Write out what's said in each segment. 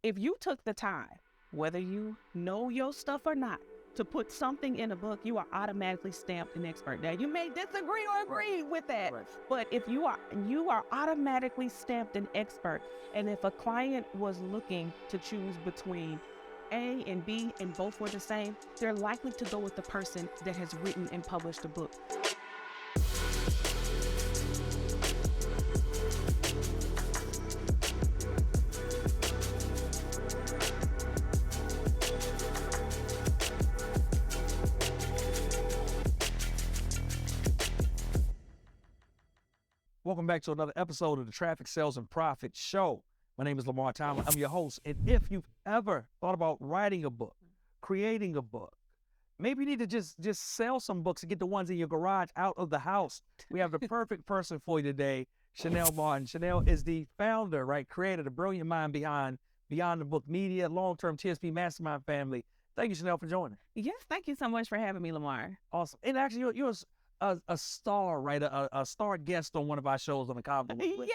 If you took the time, whether you know your stuff or not, to put something in a book, you are automatically stamped an expert. Now, you may disagree or agree with that, but if you are automatically stamped an expert. And if a client was looking to choose between A and B and both were the same, they're likely to go with the person that has written and published a book. Welcome back to another episode of the Traffic Sales and Profit Show. My name is Lamar Thomas. I'm your host. And if you've ever thought about writing a book, creating a book, maybe you need to just sell some books and get the ones in your garage out of the house. We have the perfect person for you today, Chanel Martin. Chanel is the founder, creator, the brilliant mind behind Beyond the Book Media, long-term TSP Mastermind family. Thank you, Chanel, for joining. Yes, thank you so much for having me, Lamar. Awesome. And actually, you're a star, right? A star guest on one of our shows on the Convo. Yes,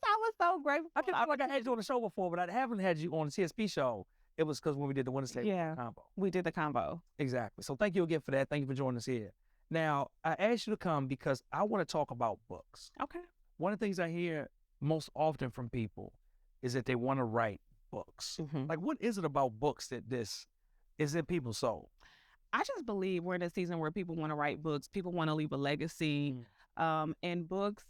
I was so grateful. I feel like I had you on the show before, but I haven't had you on the TSP Show. It was because when we did the Wednesday combo. We did the combo. Exactly. So thank you again for that. Thank you for joining us here. Now, I asked you to come because I want to talk about books. Okay. One of the things I hear most often from people is that they want to write books. Mm-hmm. Like, what is it about books that this is in people's soul? I just believe we're in a season where people want to write books. People want to leave a legacy. And books,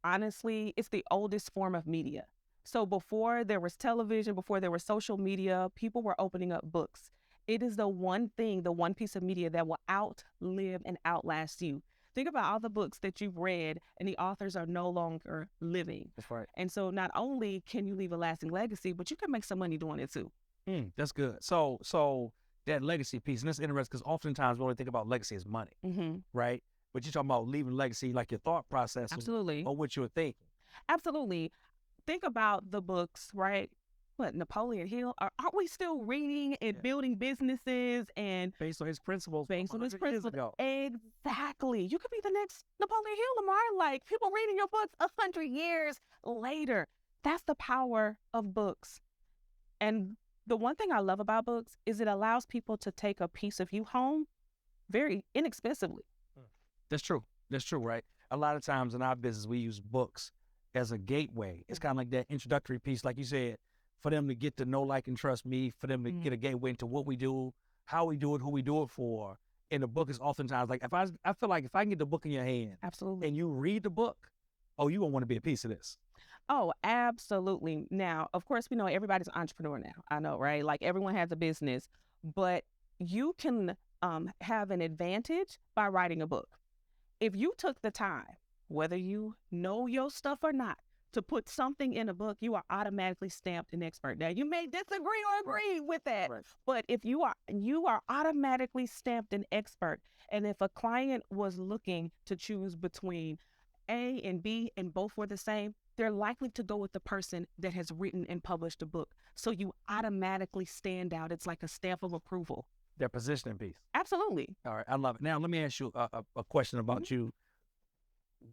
honestly, it's the oldest form of media. So before there was television, before there was social media, people were opening up books. It is the one thing, the one piece of media that will outlive and outlast you. Think about all the books that you've read and the authors are no longer living. That's right. And so not only can you leave a lasting legacy, but you can make some money doing it too. That's good. So that legacy piece, and that's interesting because oftentimes we only think about legacy as money, right? But you're talking about leaving legacy, like your thought process. Absolutely. Or what you're thinking. Absolutely. Think about the books, right? What, Napoleon Hill? Aren't we still reading and building businesses and based on his principles? Based on his principles. Exactly. You could be the next Napoleon Hill, Lamar. Like people reading your books 100 years later. That's the power of books. And the one thing I love about books is it allows people to take a piece of you home very inexpensively. That's true, right? A lot of times in our business, we use books as a gateway. It's kind of like that introductory piece, like you said, for them to get to know, like, and trust me, for them to get a gateway into what we do, how we do it, who we do it for. And the book is oftentimes like, I feel like if I can get the book in your hand, absolutely, and you read the book, oh, you won't want to be a piece of this. Oh, absolutely. Now, of course, we know everybody's an entrepreneur now. I know, right? Like everyone has a business, but you can have an advantage by writing a book. If you took the time, whether you know your stuff or not, to put something in a book, you are automatically stamped an expert. Now, you may disagree or agree with that, but if you are automatically stamped an expert. And if a client was looking to choose between A and B and both were the same, they're likely to go with the person that has written and published a book. So you automatically stand out. It's like a stamp of approval. Their positioning piece. Absolutely. All right. I love it. Now, let me ask you a question about you.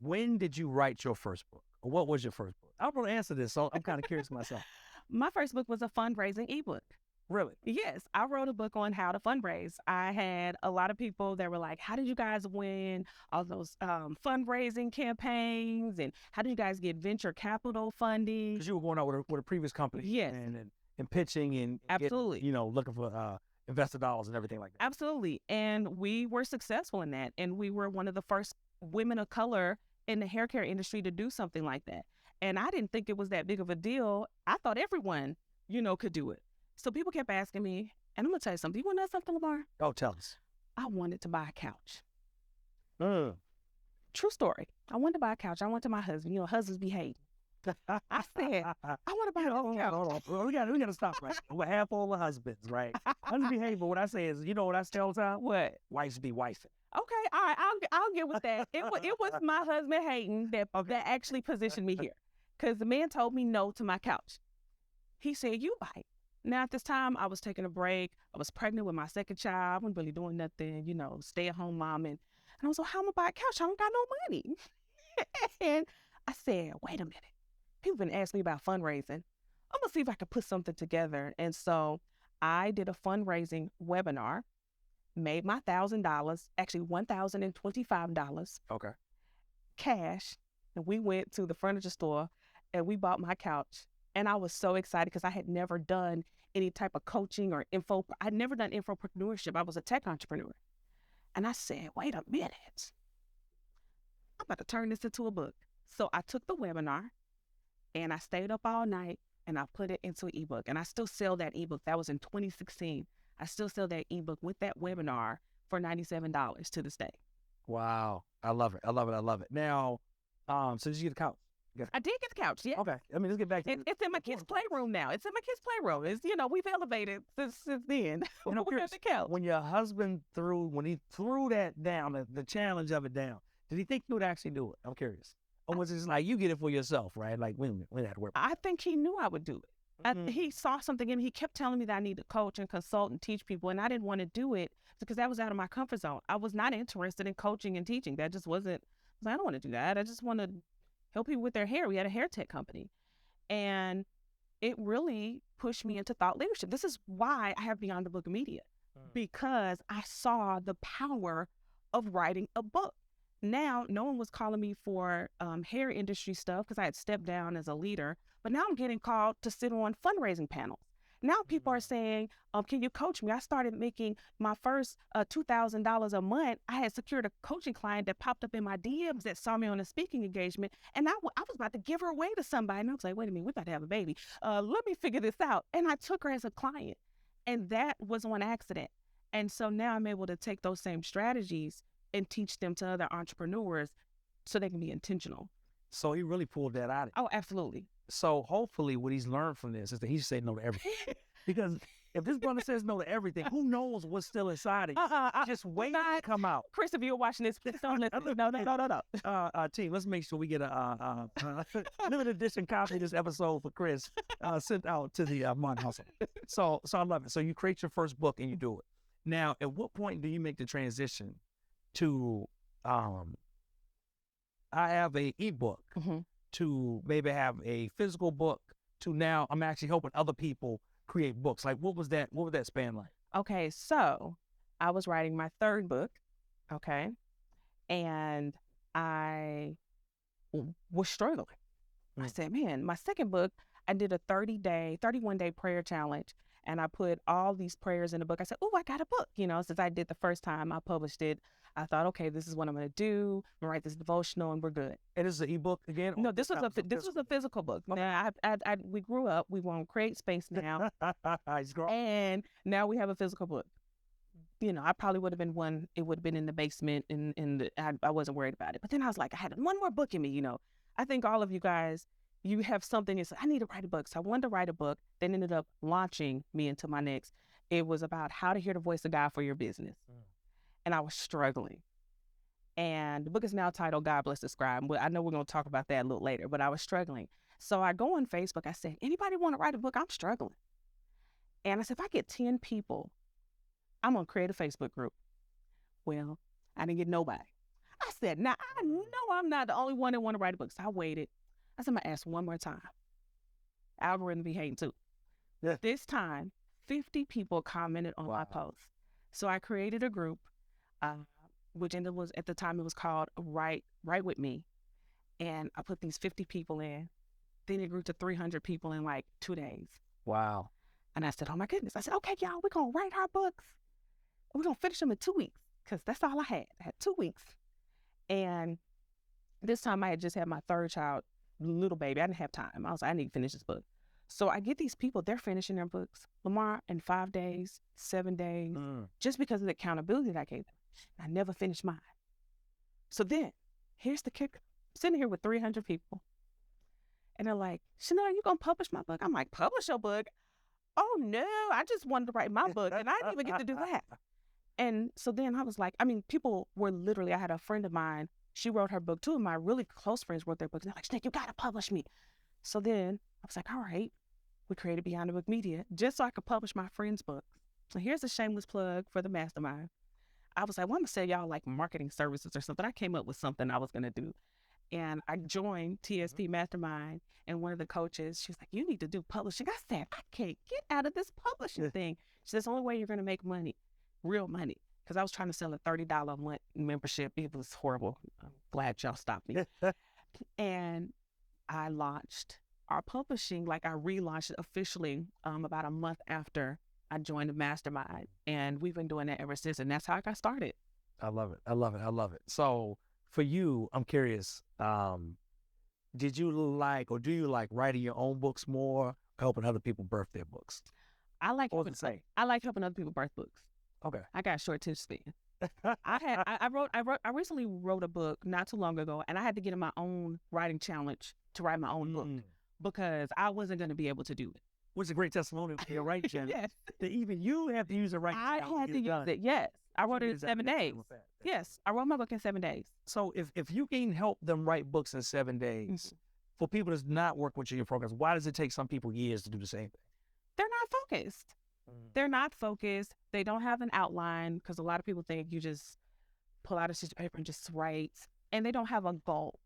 When did you write your first book? Or what was your first book? I don't know the answer to this, so I'm kind of curious myself. My first book was a fundraising ebook. Really? Yes. I wrote a book on how to fundraise. I had a lot of people that were like, how did you guys win all those fundraising campaigns? And how did you guys get venture capital funding? Because you were going out with a previous company. Yes. And pitching and absolutely, looking for investor dollars and everything like that. Absolutely. And we were successful in that. And we were one of the first women of color in the hair care industry to do something like that. And I didn't think it was that big of a deal. I thought everyone, could do it. So people kept asking me, and I'm going to tell you something. You want to know something, Lamar? Oh, tell us. I wanted to buy a couch. True story. I wanted to buy a couch. I went to my husband. Husbands be hating. I said, I want to buy a couch. Hold on. We got to stop right now. We're half all the husbands, right? Husbands be hating, but what I say is, you know what I say all the time? What? Wives be wifing. Okay, all right, I'll get with that. It was my husband hating that actually positioned me here. Because the man told me no to my couch. He said, you buy it. Now, at this time, I was taking a break. I was pregnant with my second child. I wasn't really doing nothing, stay-at-home mom. And I was like, how am I going to buy a couch? I don't got no money. And I said, wait a minute. People been asking me about fundraising. I'm gonna see if I could put something together. And so I did a fundraising webinar, made my $1,000, actually $1,025 Okay. cash, and we went to the furniture store and we bought my couch. And I was so excited because I had never done any type of coaching or I'd never done infopreneurship. I was a tech entrepreneur. And I said, wait a minute, I'm about to turn this into a book. So I took the webinar and I stayed up all night and I put it into an ebook. And I still sell that ebook. That was in 2016. I still sell that ebook with that webinar for $97 to this day. Wow. I love it. I love it. I love it. Now, so did you get a couch? I did get the couch, yeah. Okay. I mean, let's get back to It's in my kids' playroom now. It's in my kids' playroom. It's, we've elevated since then. You know, We got the couch. when your husband when he threw that down, the challenge of it down, did he think you would actually do it? I'm curious. Or was it just like, you get it for yourself, right? Like, we had to work. I think he knew I would do it. He saw something in me. He kept telling me that I need to coach and consult and teach people, and I didn't want to do it because that was out of my comfort zone. I was not interested in coaching and teaching. That just wasn't. I don't want to do that. I just want to help people with their hair. We had a hair tech company, and it really pushed me into thought leadership. This is why I have Beyond the Book Media, because I saw the power of writing a book. Now, no one was calling me for hair industry stuff because I had stepped down as a leader, but now I'm getting called to sit on fundraising panels. Now people are saying, can you coach me? I started making my first $2,000 a month. I had secured a coaching client that popped up in my DMs that saw me on a speaking engagement, and I was about to give her away to somebody. And I was like, wait a minute, we're about to have a baby. Let me figure this out. And I took her as a client, and that was on accident. And so now I'm able to take those same strategies and teach them to other entrepreneurs so they can be intentional. So he really pulled that out of you. Oh, absolutely. So hopefully what he's learned from this is that he said no to everything. Because if this brother says no to everything, who knows what's still inside of you? Just wait to come out. Chris, if you're watching this, please don't listen. No. Team, let's make sure we get a limited edition copy of this episode for Chris sent out to the Mind Hustle. So I love it. So you create your first book and you do it. Now, at what point do you make the transition to I have a ebook to maybe have a physical book to now I'm actually helping other people create books? Like, what was that span like? Okay, so I was writing my third book, okay, and I was struggling. I said, man, my second book, I did a 31-day prayer challenge, and I put all these prayers in the book. I said, oh, I got a book. Since I did the first time I published it, I thought, okay, this is what I'm going to do. I'm going to write this devotional and we're good. And this is an ebook again? No, this was a physical book. Okay. Now, we grew up. We want to create space now. And now we have a physical book. I probably would have been one. It would have been in the basement I wasn't worried about it. But then I was like, I had one more book in me, I think all of you guys, you have something. It's I need to write a book. So I wanted to write a book. Then ended up launching me into my next. It was about how to hear the voice of God for your business. And I was struggling. And the book is now titled God Bless the Scribe. I know we're going to talk about that a little later, but I was struggling. So I go on Facebook. I said, anybody want to write a book? I'm struggling. And I said, if I get 10 people, I'm going to create a Facebook group. Well, I didn't get nobody. I said, now I know I'm not the only one that want to write a book. So I waited. I said, I'm going to ask one more time. Algorithm be hating too. Yeah. This time, 50 people commented on my post. So I created a group, which at the time it was called Write With Me. And I put these 50 people in. Then it grew to 300 people in like 2 days. Wow. And I said, oh my goodness. I said, okay, y'all, we're going to write our books. We're going to finish them in 2 weeks because that's all I had. I had 2 weeks. And this time I had just had my third child, little baby. I didn't have time. I was like, I need to finish this book. So I get these people, they're finishing their books, Lamar, in 5 days, 7 days, just because of the accountability that I gave them. I never finished mine. So then, here's the kicker. I'm sitting here with 300 people. And they're like, Chanel, you going to publish my book? I'm like, publish your book? Oh, no, I just wanted to write my book, and I didn't even get to do that. And so then I was like, people were literally, I had a friend of mine, she wrote her book. 2 of my really close friends wrote their books. They're like, Snake, you got to publish me. So then I was like, all right, we created Beyond the Book Media just so I could publish my friend's books. So here's a shameless plug for the mastermind. I was like, well, I'm going to sell y'all like marketing services or something. I came up with something I was going to do. And I joined TSP Mastermind, and one of the coaches, she was like, "You need to do publishing." I said, "I can't get out of this publishing thing." She says, "The only way you're going to make money, real money." Because I was trying to sell a $30 a month membership. It was horrible. I'm glad y'all stopped me. And I launched our publishing, like I relaunched it officially about a month after I joined the mastermind. And we've been doing that ever since. And that's how I got started. I love it. I love it. I love it. So for you, I'm curious, did you like, or do you like writing your own books more, or helping other people birth their books? I like What was helping, it say? I like helping other people birth books. Okay. I got a short attention span. I recently wrote a book not too long ago, and I had to get in my own writing challenge to write my own book because I wasn't going to be able to do it. Which is a great testimony for your writing challenge. Yes. That even you have to use a writing I challenge. had to use it. Yes. I wrote it in 7 days. Yes. I wrote my book in 7 days. So if you can help them write books in 7 days, for people that's not working with you in your programs, why does it take some people years to do the same thing? They're not focused. They're not focused. They don't have an outline, because a lot of people think you just pull out a sheet of paper and just write, and they don't have a goal.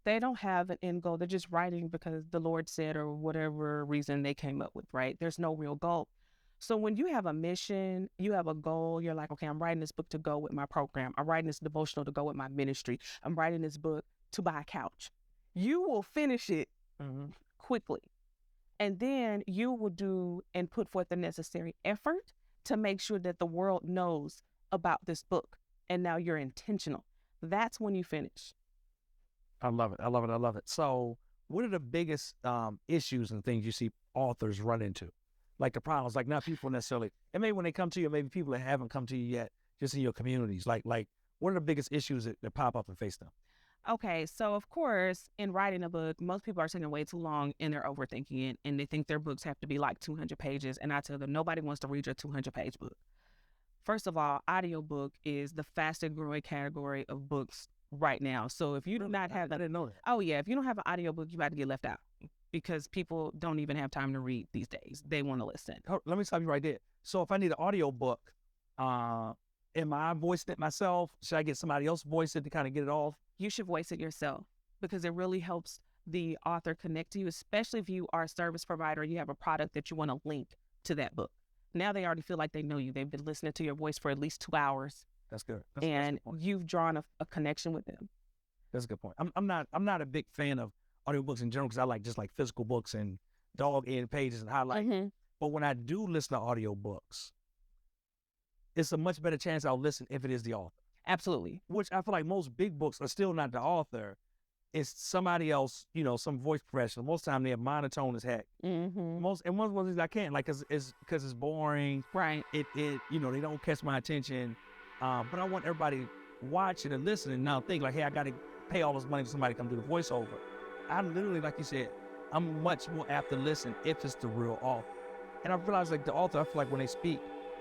They don't have an end goal. They're just writing because the Lord said, or whatever reason they came up with, right? There's no real goal. So when you have a mission, you have a goal, you're like, okay, I'm writing this book to go with my program. I'm writing this devotional to go with my ministry. I'm writing this book to buy a couch. You will finish it quickly. And then you will do and put forth the necessary effort to make sure that the world knows about this book. And now you're intentional. That's when you finish. I love it. I love it. I love it. So what are the biggest issues and things you see authors run into? Like the problems, like not people necessarily, and maybe when they come to you, maybe people that haven't come to you yet, just in your communities, like what are the biggest issues that pop up and face them? Okay, so of course, in writing a book, most people are taking way too long and they're overthinking it, and they think their books have to be like 200 pages. And I tell them, nobody wants to read your 200-page book. First of all, audiobook is the fastest growing category of books right now. So if you do not have I didn't know that. Oh yeah, if you don't have an audiobook, you about to get left out, because people don't even have time to read these days. They want to listen. Let me stop you right there. So if I need an audiobook, am I voicing it myself? Should I get somebody else voice it to kind of get it off? You should voice it yourself, because it really helps the author connect to you, especially if you are a service provider, you have a product that you want to link to that book. Now they already feel like they know you. They've been listening to your voice for at least 2 hours. That's good. And you've drawn a connection with them. That's a good point. I'm not a big fan of audiobooks in general, because I like just like physical books and dog eared pages and highlight. But when I do listen to audiobooks, it's a much better chance I'll listen if it is the author. Absolutely. Which I feel like most big books are still not the author. It's somebody else, some voice professional. Most of the time they're monotone as heck. Most of the things I can't, like, because it's boring. Right. It they don't catch my attention. But I want everybody watching and listening and now think like, hey, I got to pay all this money for somebody to come do the voiceover. I literally, like you said, I'm much more apt to listen if it's the real author. And I realize, like, the author, I feel like when they speak,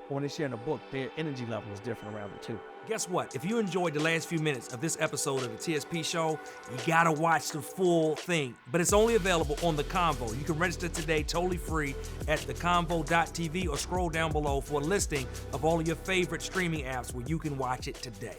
or when they share in a book, their energy level is different around it too. Guess what? If you enjoyed the last few minutes of this episode of the TSP Show, you gotta watch the full thing. But it's only available on The Convo. You can register today totally free at theconvo.tv, or scroll down below for a listing of all of your favorite streaming apps where you can watch it today.